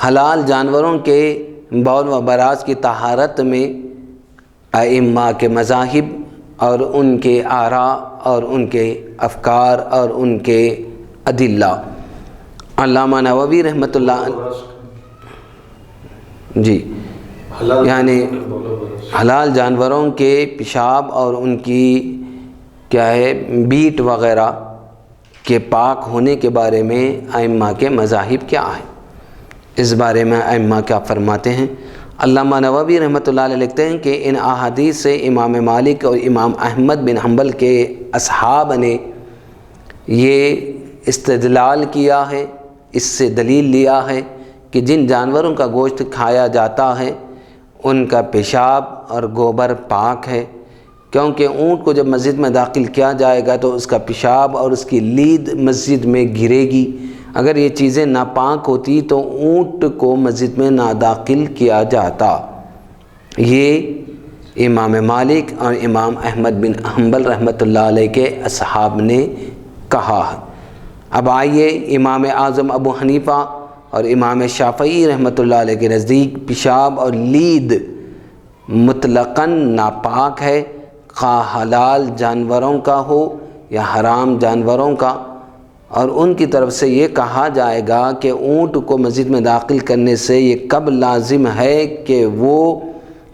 حلال جانوروں کے بول و براز کی طہارت میں ائمہ کے مذاہب اور ان کے آراء اور ان کے افکار اور ان کے ادلہ، علامہ نووی رحمۃ اللہ جی یعنی حلال جانوروں کے پیشاب اور ان کی کیا ہے بیٹ وغیرہ کے پاک ہونے کے بارے میں ائمہ کے مذاہب کیا ہیں، اس بارے میں ائمہ کیا فرماتے ہیں۔ علامہ نووی رحمۃ اللہ علیہ لکھتے ہیں کہ ان احادیث سے امام مالک اور امام احمد بن حنبل کے اصحاب نے یہ استدلال کیا ہے، اس سے دلیل لیا ہے کہ جن جانوروں کا گوشت کھایا جاتا ہے ان کا پیشاب اور گوبر پاک ہے، کیونکہ اونٹ کو جب مسجد میں داخل کیا جائے گا تو اس کا پیشاب اور اس کی لید مسجد میں گرے گی۔ اگر یہ چیزیں ناپاک ہوتی تو اونٹ کو مسجد میں نہ داخل کیا جاتا۔ یہ امام مالک اور امام احمد بن حنبل رحمۃ اللہ علیہ کے اصحاب نے کہا ہے۔ اب آئیے امام اعظم ابو حنیفہ اور امام شافعی رحمۃ اللہ علیہ کے نزدیک پیشاب اور لید مطلقاً ناپاک ہے، خواہ حلال جانوروں کا ہو یا حرام جانوروں کا، اور ان کی طرف سے یہ کہا جائے گا کہ اونٹ کو مسجد میں داخل کرنے سے یہ کب لازم ہے کہ وہ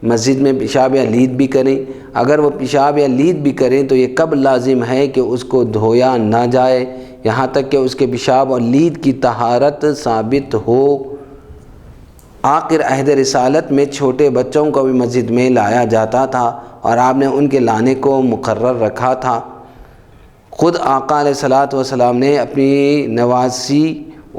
مسجد میں پیشاب یا لید بھی کریں، اگر وہ پیشاب یا لید بھی کریں تو یہ کب لازم ہے کہ اس کو دھویا نہ جائے یہاں تک کہ اس کے پیشاب اور لید کی طہارت ثابت ہو۔ آخر عہد رسالت میں چھوٹے بچوں کو بھی مسجد میں لایا جاتا تھا اور آپ نے ان کے لانے کو مقرر رکھا تھا۔ خود آقا علیہ الصلوۃ والسلام نے اپنی نواسی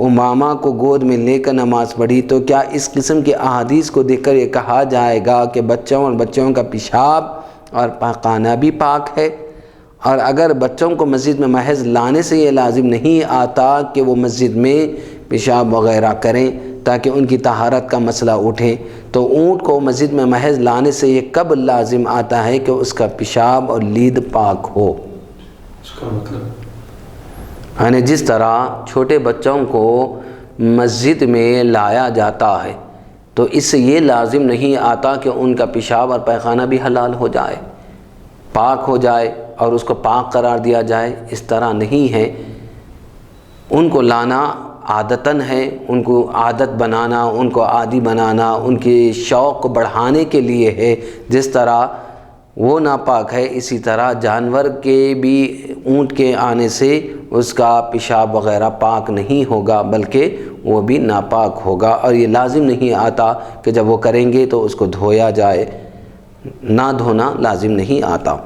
امامہ کو گود میں لے کر نماز پڑھی، تو کیا اس قسم کے احادیث کو دیکھ کر یہ کہا جائے گا کہ بچوں اور بچوں کا پیشاب اور پاخانہ بھی پاک ہے؟ اور اگر بچوں کو مسجد میں محض لانے سے یہ لازم نہیں آتا کہ وہ مسجد میں پیشاب وغیرہ کریں تاکہ ان کی طہارت کا مسئلہ اٹھے، تو اونٹ کو مسجد میں محض لانے سے یہ کب لازم آتا ہے کہ اس کا پیشاب اور لید پاک ہو؟ اس کا مطلب یعنی جس طرح چھوٹے بچوں کو مسجد میں لایا جاتا ہے تو اس سے یہ لازم نہیں آتا کہ ان کا پیشاب اور پیخانہ بھی حلال ہو جائے، پاک ہو جائے اور اس کو پاک قرار دیا جائے، اس طرح نہیں ہے۔ ان کو لانا عادتاً ہے، ان کو عادت بنانا، ان کو عادی بنانا ان کے شوق کو بڑھانے کے لیے ہے۔ جس طرح وہ ناپاک ہے اسی طرح جانور کے بھی اونٹ کے آنے سے اس کا پیشاب وغیرہ پاک نہیں ہوگا بلکہ وہ بھی ناپاک ہوگا، اور یہ لازم نہیں آتا کہ جب وہ کریں گے تو اس کو دھویا جائے، نہ دھونا لازم نہیں آتا۔